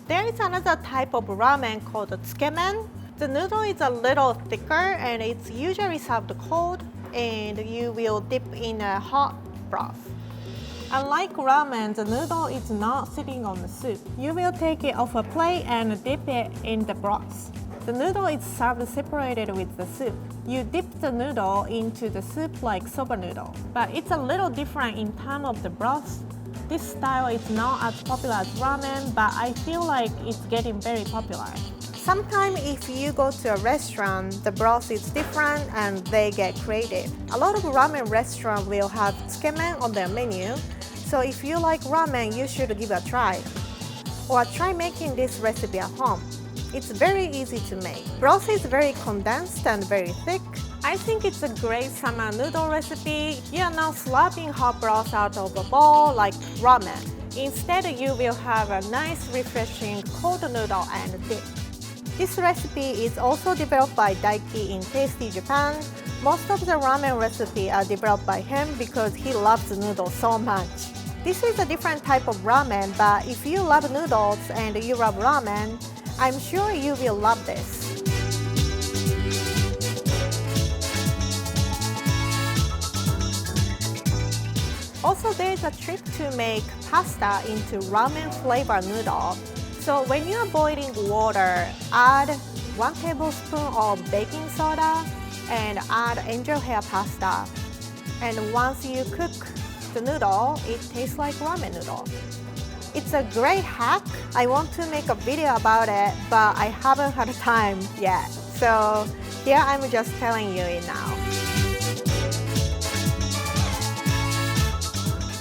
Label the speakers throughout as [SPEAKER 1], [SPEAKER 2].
[SPEAKER 1] There is another type of ramen called Tsukemen. The noodle is a little thicker and it's usually served cold, and you will dip in a hot broth. Unlike ramen, the noodle is not sitting on the soup. You will take it off a plate and dip it in the broth. The noodle is served separated with the soup. You dip the noodle into the soup like soba noodle, but it's a little different in terms of the broth. This style is not as popular as ramen, but I feel like it's getting very popular. Sometimes if you go to a restaurant, the broth is different and they get creative. A lot of ramen restaurants will have tsukemen on their menu, so if you like ramen, you should give it a try. Or try making this recipe at home. It's very easy to make. Broth is very condensed and very thick. I think it's a great summer noodle recipe. You are not slapping hot broth out of a bowl like ramen. Instead, you will have a nice, refreshing cold noodle and dip. This recipe is also developed by Daiki in Tasty Japan. Most of the ramen recipes are developed by him because he loves noodles so much. This is a different type of ramen, but if you love noodles and you love ramen, I'm sure you will love this. Also, there is a trick to make pasta into ramen flavored noodle. So when you are boiling water, add 1 tablespoon of baking soda and add angel hair pasta. And once you cook the noodle, it tastes like ramen noodle. It's a great hack. I want to make a video about it, but I haven't had time yet. So here I'm just telling you it now.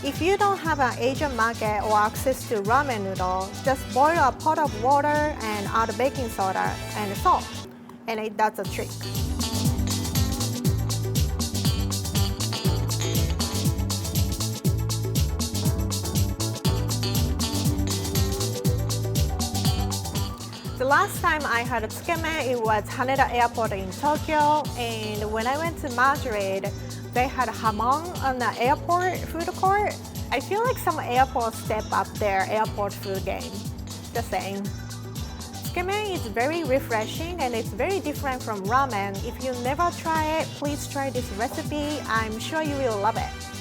[SPEAKER 1] If you don't have an Asian market or access to ramen noodle, just boil a pot of water and add baking soda and salt, and it does the trick. The last time I had a tsukemen, it was Haneda Airport in Tokyo, and when I went to Madrid, they had hamon on the airport food court. I feel like some airports step up their airport food game. Just saying. Tsukemen is very refreshing and it's very different from ramen. If you never try it, please try this recipe. I'm sure you will love it.